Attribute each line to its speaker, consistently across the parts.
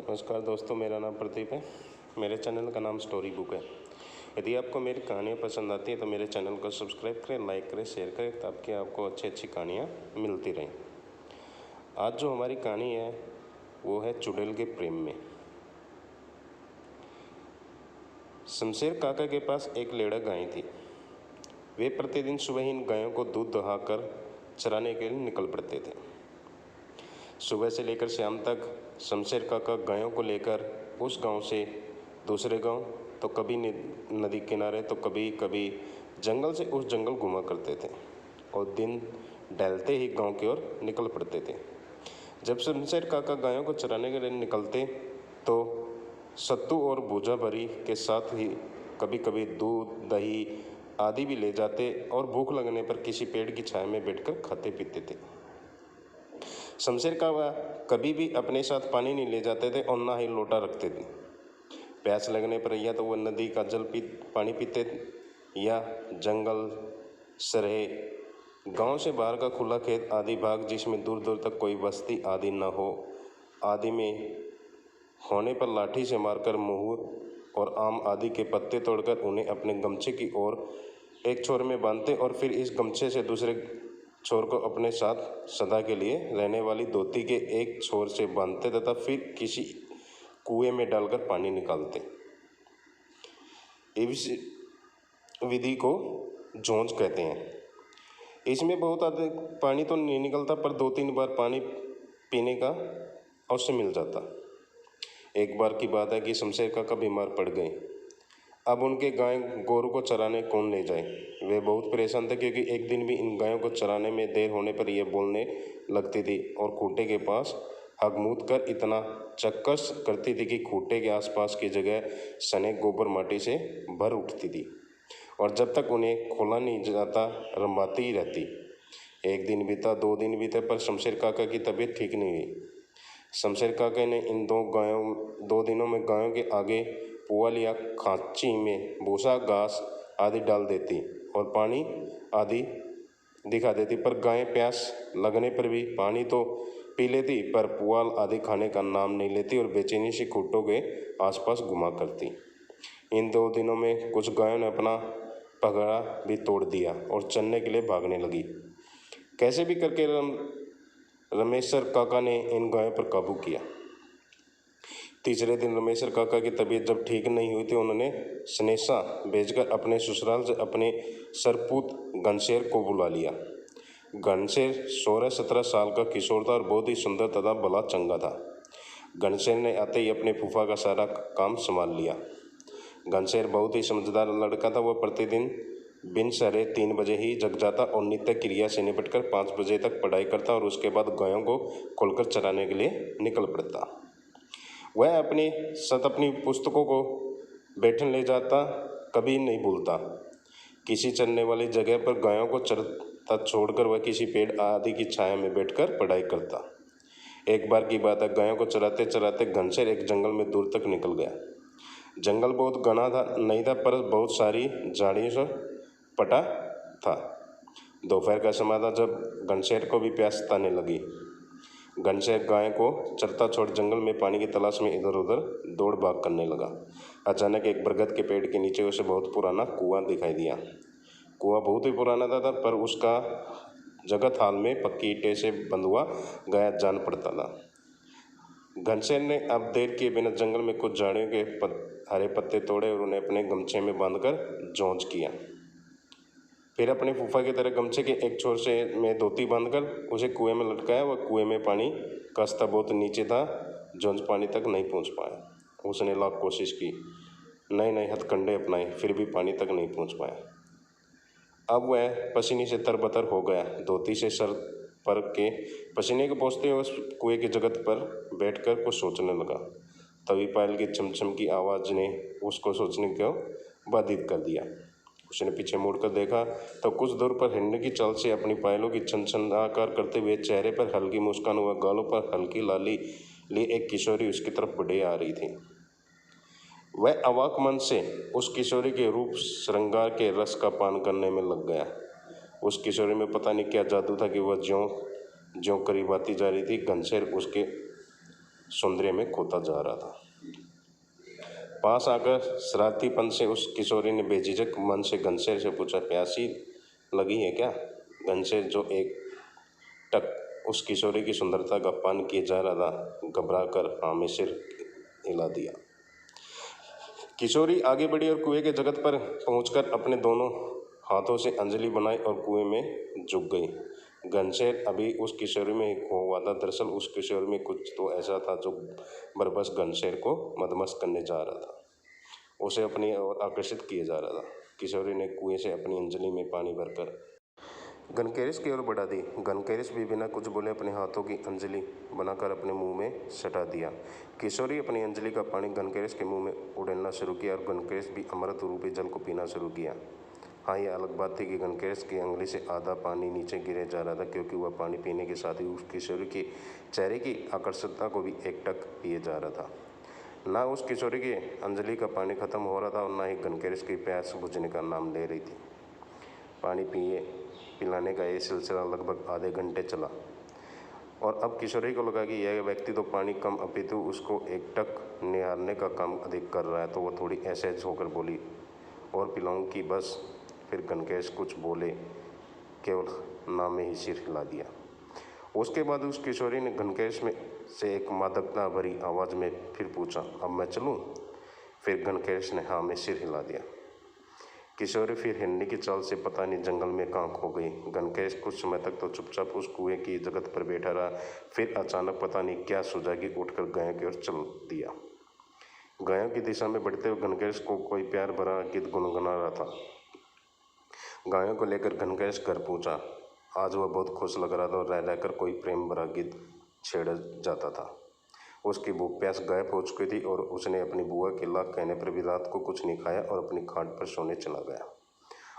Speaker 1: नमस्कार दोस्तों, मेरा नाम प्रदीप है। मेरे चैनल का नाम स्टोरी बुक है। यदि आपको मेरी कहानियाँ पसंद आती हैं तो मेरे चैनल को सब्सक्राइब करें, लाइक करें, शेयर करें ताकि आपको अच्छी अच्छी कहानियाँ मिलती रहें। आज जो हमारी कहानी है वो है चुड़ैल के प्रेम में। शमशेर काका के पास एक लेड़ा गाय थी। वे प्रतिदिन सुबह इन गायों को दूध दुहाकर चराने के लिए निकल पड़ते थे। सुबह से लेकर शाम तक शमशेर काका गायों को लेकर उस गांव से दूसरे गांव, तो कभी नदी किनारे तो कभी कभी जंगल से उस जंगल घुमा करते थे और दिन ढलते ही गांव की ओर निकल पड़ते थे। जब शमशेर काका गायों को चराने के लिए निकलते तो सत्तू और भूजा भरी के साथ ही कभी कभी दूध दही आदि भी ले जाते और भूख लगने पर किसी पेड़ की छाया में बैठकर खाते पीते थे। शमशेर काका कभी भी अपने साथ पानी नहीं ले जाते थे और ना ही लोटा रखते थे। प्यास लगने पर या तो वह नदी का पानी पीते या जंगल, सरेह, गांव से बाहर का खुला खेत आदि भाग जिसमें दूर दूर तक कोई बस्ती आदि न हो आदि में होने पर लाठी से मारकर महूर और आम आदि के पत्ते तोड़कर उन्हें अपने गमछे की ओर एक छोर में बांधते और फिर इस गमछे से दूसरे छोर को अपने साथ सदा के लिए रहने वाली धोती के एक छोर से बांधते तथा फिर किसी कुएं में डालकर पानी निकालते। इस विधि को जोंज कहते हैं। इसमें बहुत अधिक पानी तो नहीं निकलता पर 2-3 बार पानी पीने का अवसर मिल जाता। एक बार की बात है कि शमशेर काका बीमार पड़ गए। अब उनके गाय गोरू को चराने कौन ले जाए। वे बहुत परेशान थे क्योंकि एक दिन भी इन गायों को चराने में देर होने पर यह बोलने लगती थी और खूंटे के पास हगमूत कर इतना चक्कस करती थी कि खूंटे के आसपास की जगह सने गोबर माटी से भर उठती थी और जब तक उन्हें खोला नहीं जाता रंबाती ही रहती। एक दिन बीता, 2 दिन बीते पर शमशेर काका की तबीयत ठीक नहीं हुई। शमशेर काका ने इन 2 दिनों में गायों के आगे पुआल या खांची में भूसा घास आदि डाल देती और पानी आदि दिखा देती, पर गायें प्यास लगने पर भी पानी तो पी लेती पर पुआल आदि खाने का नाम नहीं लेती और बेचैनी से खूंटों के आसपास घुमा करती। इन 2 दिनों में कुछ गायों ने अपना पगड़ा भी तोड़ दिया और चलने के लिए भागने लगी। कैसे भी करके रमेश्वर काका ने इन गायों पर काबू किया। तीसरे दिन रमेश्वर काका की तबीयत जब ठीक नहीं हुई तो उन्होंने सनेसा भेजकर अपने ससुराल से अपने सरपूत घनशेर को बुला लिया। घनशेर 16-17 साल का किशोर था और बहुत ही सुंदर तथा भला चंगा था। घनशेर ने आते ही अपने फूफा का सारा काम संभाल लिया। घनशेर बहुत ही समझदार लड़का था। वह प्रतिदिन बिन सरे 3 बजे ही जग जाता और नित्य क्रिया से निपटकर 5 बजे तक पढ़ाई करता और उसके बाद गायों को खोलकर चराने के लिए निकल पड़ता। वह अपने साथ अपनी पुस्तकों को बैठन ले जाता, कभी नहीं भूलता। किसी चरने वाली जगह पर गायों को चरता छोड़कर वह किसी पेड़ आदि की छाया में बैठकर पढ़ाई करता। एक बार की बात है, गायों को चराते चराते घनशेर एक जंगल में दूर तक निकल गया। जंगल बहुत घना था नहीं था पर बहुत सारी झाड़ियों से पटा था। दोपहर का समय था जब घनशेर को भी प्यास ताने लगी। घनशेर गाय को चरता छोड़ जंगल में पानी की तलाश में इधर उधर दौड़ भाग करने लगा। अचानक एक बरगद के पेड़ के नीचे उसे बहुत पुराना कुआं दिखाई दिया। कुआं बहुत ही पुराना था पर उसका जगत हाल में पक्की ईंटें से बंद हुआ गया जान पड़ता था। घनशेर ने अब देर किए बिना जंगल में कुछ झाड़ियों के हरे पत्ते तोड़े और उन्हें अपने गमछे में बांधकर जोंच किया। फिर अपने फूफा की तरह गमछे के एक छोर से में धोती बांधकर उसे कुएं में लटकाया। वह कुएं में पानी का स्तर बहुत नीचे था, जोंच पानी तक नहीं पहुंच पाया। उसने लाख कोशिश की, नए हथकंडे अपनाए, फिर भी पानी तक नहीं पहुंच पाया। अब वह पसीने से तरबतर हो गया। धोती से सर पर के पसीने को पोंछते हुए उस कुएं की जगत पर बैठकर कुछ सोचने लगा। तभी पायल की चमचम की आवाज़ ने उसको सोचने को बाधित कर दिया। उसने पीछे मुड़कर देखा तो कुछ दूर पर हिरन की चाल से अपनी पायलों की छनछनाकार करते हुए चेहरे पर हल्की मुस्कान हुआ गालों पर हल्की लाली लिए एक किशोरी उसकी तरफ बढ़े आ रही थी। वह अवाक मन से उस किशोरी के रूप श्रृंगार के रस का पान करने में लग गया। उस किशोरी में पता नहीं क्या जादू था कि वह ज्यों ज्यों करीब आती जा रही थी। घनशेर उसके सौंदर्य में खोता जा रहा था। पास आकर शरारतीपन से उस किशोरी ने बेझिझक मन से घनश्याम से पूछा, प्यासी लगी है क्या? घनश्याम जो एक टक उस किशोरी की सुंदरता का पान किए जा रहा था, घबरा कर हाँ में सिर हिला दिया। किशोरी आगे बढ़ी और कुएं के जगत पर पहुंचकर अपने दोनों हाथों से अंजलि बनाई और कुएं में झुक गई। घनश्याम अभी उस किशोरी में खो हुआ था। दरअसल उस किशोरी में कुछ तो ऐसा था जो बरबस घनश्याम को मदमस्त करने जा रहा था, उसे अपनी ओर आकर्षित किए जा रहा था। किशोरी ने कुएं से अपनी अंजलि में पानी भरकर घनश्याम की ओर बढ़ा दी। घनश्याम भी बिना कुछ बोले अपने हाथों की अंजलि बनाकर अपने मुंह में सटा दिया। किशोरी अपनी अंजलि का पानी घनश्याम के मुंह में उड़ेलना शुरू किया और घनश्याम भी अमृत रूपी जल को पीना शुरू किया। हाँ, यह अलग बात थी कि घनश्याम की अंगली से आधा पानी नीचे गिरे जा रहा था, क्योंकि वह पानी पीने के साथ ही उस किशोरी के चेहरे की आकर्षकता को भी एक टक पिए जा रहा था। ना उस किशोरी की अंजलि का पानी खत्म हो रहा था और ना ही घनश्याम की प्यास बुझने का नाम ले रही थी। पानी पिलाने का ये सिलसिला लगभग आधे घंटे चला और अब किशोरी को लगा कि यह व्यक्ति तो पानी कम अपितु उसको एकटक निहारने का काम अधिक कर रहा है। तो वह थोड़ी असहज होकर बोली, और पिलाऊं कि बस? फिर घनश्याम कुछ बोले, केवल नाम में ही सिर हिला दिया। उसके बाद उस किशोरी ने घनश्याम से एक मादकता भरी आवाज़ में फिर पूछा, अब मैं चलूं? फिर घनश्याम ने हाँ में सिर हिला दिया। किशोरी फिर हिरनी की चाल से पता नहीं जंगल में कहाँ खो गई। घनश्याम कुछ समय तक तो चुपचाप उस कुएं की जगत पर बैठा रहा। फिर अचानक पता नहीं क्या सूझा कि उठकर गायों की ओर चल दिया। गायों की दिशा में बढ़ते हुए घनश्याम को कोई प्यार भरा गीत गुनगुना रहा था। गायों को लेकर घनश्याम घर पहुंचा। आज वह बहुत खुश लग रहा था और रह रहकर कोई प्रेम भरा गीत छेड़ जाता था। उसकी भूख प्यास गायब हो चुकी थी और उसने अपनी बुआ के लाख कहने पर भी रात को कुछ नहीं खाया और अपनी खाट पर सोने चला गया।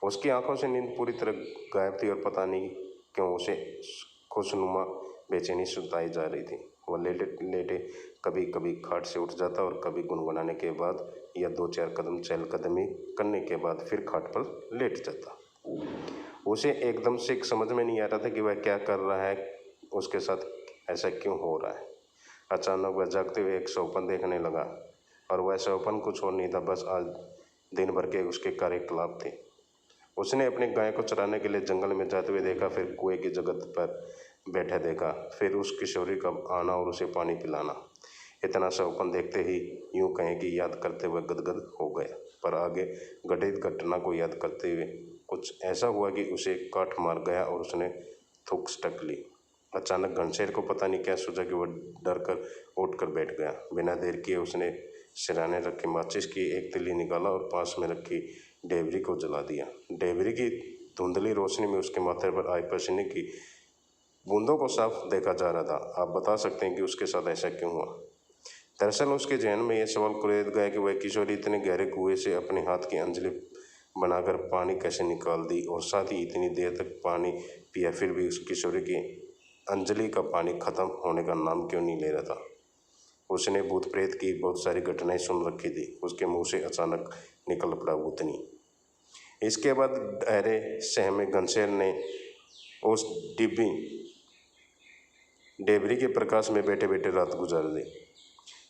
Speaker 1: उसकी आंखों से नींद पूरी तरह गायब थी और पता नहीं क्यों उसे खुशनुमा बेचैनी सुताई जा रही थी। वह लेटे लेटे कभी कभी खाट से उठ जाता और कभी गुनगुनाने के बाद या 2-4 कदम चहलकदमी करने के बाद फिर खाट पर लेट जाता। उसे एकदम से समझ में नहीं आ रहा था कि वह क्या कर रहा है, उसके साथ ऐसा क्यों हो रहा है। अचानक वह जागते हुए एक स्वप्न देखने लगा और वह स्वप्न कुछ और नहीं था, बस आज दिन भर के उसके कार्यकलाप थे। उसने अपने गाय को चराने के लिए जंगल में जाते हुए देखा, फिर कुएं की जगत पर बैठा देखा, फिर उस किशोरी का आना और उसे पानी पिलाना। इतना स्वप्न देखते ही यूं कहें कि याद करते हुए गदगद हो गया। पर आगे घटित घटना को याद करते हुए कुछ ऐसा हुआ कि उसे काट मार गया और उसने थूक सटक ली। अचानक घनश्याम को पता नहीं क्या सूझा कि वह डर कर उठ कर बैठ गया। बिना देर किए उसने सिरहाने रखी माचिस की एक तिल्ली निकाला और पास में रखी डेबरी को जला दिया। डेबरी की धुंधली रोशनी में उसके माथे पर आए पसीने की बूंदों को साफ देखा जा रहा था। आप बता सकते हैं कि उसके साथ ऐसा क्यों हुआ? दरअसल उसके जहन में यह सवाल कुरेद गया कि वह किशोरी इतने गहरे कुएं से अपने हाथ की अंजलि बनाकर पानी कैसे निकाल दी, और साथ ही इतनी देर तक पानी पिया फिर भी उस किशोरी की अंजलि का पानी खत्म होने का नाम क्यों नहीं ले रहा था। उसने भूत प्रेत की बहुत सारी घटनाएं सुन रखी थी। उसके मुंह से अचानक निकल पड़ा भूतनी। इसके बाद गहरे सहमे घनश्याम ने उस डेबरी के प्रकाश में बैठे बैठे रात गुजार दी।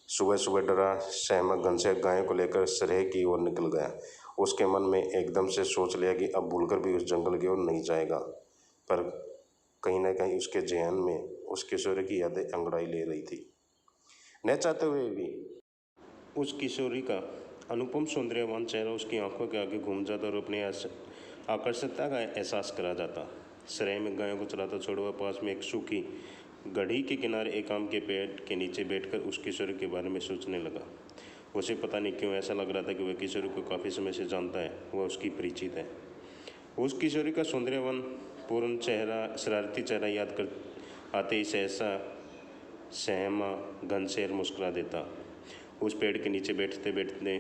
Speaker 1: सुबह सुबह डरा सहमा घनश्याम गायों को लेकर सरेह की ओर निकल गया। उसके मन में एकदम से सोच लिया कि अब भूलकर भी उस जंगल की ओर नहीं जाएगा, पर कहीं ना कहीं उसके जहन में उस किशोरी की यादें अंगड़ाई ले रही थी। न चाहते हुए भी उस किशोरी का अनुपम सौंदर्यवान चेहरा उसकी आंखों के आगे घूम जाता और अपने आकर्षकता का एहसास करा जाता। सरेह में गायों को चराता छोड़ा हुआ पास में एक सूखी गढ़ी के किनारे एक आम के पेड़ के नीचे बैठकर उस किशोरी के बारे में सोचने लगा। उसे पता नहीं क्यों ऐसा लग रहा था कि वह किशोरी को काफ़ी समय से जानता है, वह उसकी परिचित है। उस किशोरी का सौंदर्यवान पूर्ण चेहरा, शरारती चेहरा याद कर आते ही सहसा सहमा घनश्याम मुस्कुरा देता। उस पेड़ के नीचे बैठते बैठते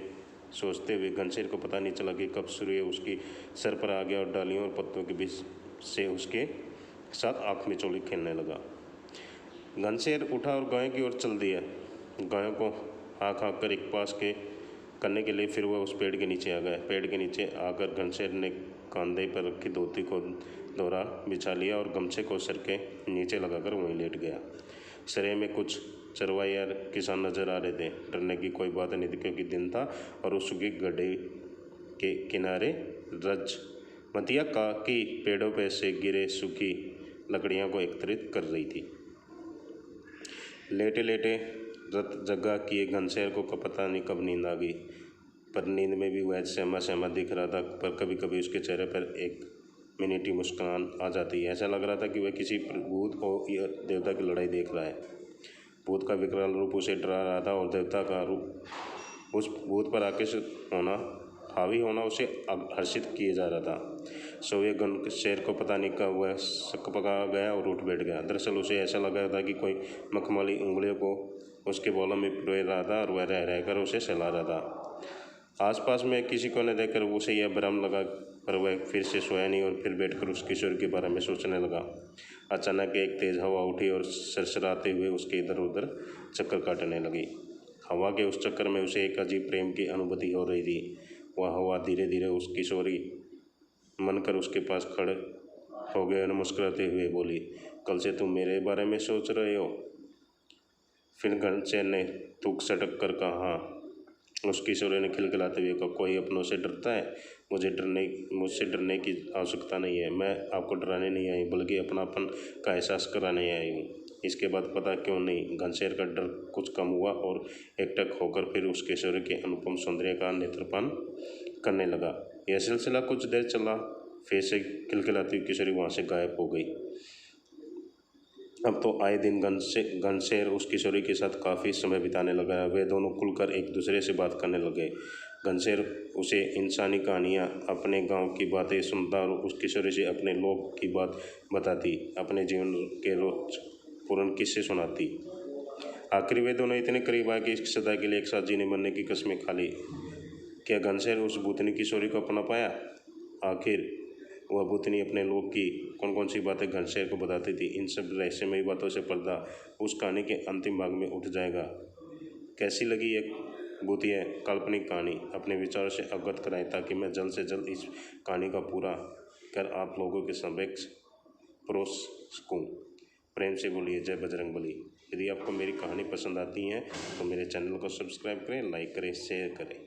Speaker 1: सोचते हुए घनश्याम को पता नहीं चला कि कब सूर्य उसकी सर पर आ गया और डालियों और पत्तों के बीच से उसके साथ आँख में चोली खेलने लगा। घनश्याम उठा और गायों की ओर चल दिया। गायों को हाँक हाँक कर एक पास के करने के लिए फिर वह उस पेड़ के नीचे आ गया। पेड़ के नीचे आकर घनश्याम ने कंधे पर रखी धोती को दोहरा बिछा लिया और गमछे को सर के नीचे लगाकर वहीं लेट गया। सरेह में कुछ चरवाहे और किसान नजर आ रहे थे। डरने की कोई बात नहीं थी क्योंकि दिन था और उस सूखे गड्ढे के किनारे रजमतिया काकी पेड़ों पे से गिरे सूखी लकड़ियों को एकत्रित कर रही थी। लेटे लेटे रत जगा किए घनश्याम को पता नहीं कब नींद आ गई, पर नींद में भी वह सहमा सहमा दिख रहा था। पर कभी कभी उसके चेहरे पर एक मिनटी मुस्कान आ जाती। ऐसा लग रहा था कि वह किसी भूत और देवता की लड़ाई देख रहा है। भूत का विकराल रूप उसे डरा रहा था और देवता का रूप उस भूत पर हावी होना उसे हर्षित किए जा रहा था। सोए घनश्याम को पता नहीं कब वह सकपका गया और उठ बैठ गया। दरअसल उसे ऐसा लगा था कि कोई मखमली उंगलियों को उसके बालों में पिरोए रहा था और वह रह रहकर उसे सहला रहा था। आसपास में किसी को न देखकर उसे यह भ्रम लगा, पर वह फिर से सोया नहीं और फिर बैठकर उस किशोर के बारे में सोचने लगा। अचानक एक तेज हवा उठी और सरसराते हुए उसके इधर उधर चक्कर काटने लगी। हवा के उस चक्कर में उसे एक अजीब प्रेम की अनुभूति हो रही थी। वह हवा धीरे धीरे उस किशोरी मनकर उसके पास खड़े हो गए और मुस्कुराते हुए बोली, कल से तुम मेरे बारे में सोच रहे हो? फिर घनश्याम ने थूक सटक कर कहा। उस किशोरी ने खिलखिलाते हुए कहा, कोई अपनों से डरता है? मुझसे डरने की आवश्यकता नहीं है। मैं आपको डराने नहीं आई बल्कि अपनापन का एहसास कराने आई हूँ। इसके बाद पता क्यों नहीं घनश्याम का डर कुछ कम हुआ और एकटक होकर फिर उस किशोरी के अनुपम सौंदर्य का नेत्रपान करने लगा। यह सिलसिला कुछ देर चला, फिर से खिलखिलाती हुई किशोरी वहाँ से गायब हो गई। अब तो आए दिन घनश्याम उस किशोरी के साथ काफ़ी समय बिताने लगा। वे दोनों खुलकर एक दूसरे से बात करने लगे। घनश्याम उसे इंसानी कहानियाँ, अपने गांव की बातें सुनता और उस किशोरी से अपने लोग की बात बताती, अपने जीवन के रोचपूर्ण किस्से सुनाती। आखिर वे दोनों इतने करीब आए कि सदा के लिए एक साथ जीने मरने की कस्में खा ली। क्या घनश्याम उस भूतनी किशोरी को अपना पाया? आखिर वह भूतनी अपने लोग की कौन कौन सी बातें घनश्याम को बताती थी? इन सब रहस्यमयी बातों से पर्दा उस कहानी के अंतिम भाग में उठ जाएगा। कैसी लगी एक भूतिया काल्पनिक कहानी? अपने विचारों से अवगत कराएं ताकि मैं जल्द से जल्द इस कहानी का पूरा कर आप लोगों के समक्ष परोस सकूँ। प्रेम से बोलिए जय बजरंगबली। यदि आपको मेरी कहानी पसंद आती है तो मेरे चैनल को सब्सक्राइब करें, लाइक करें, शेयर करें।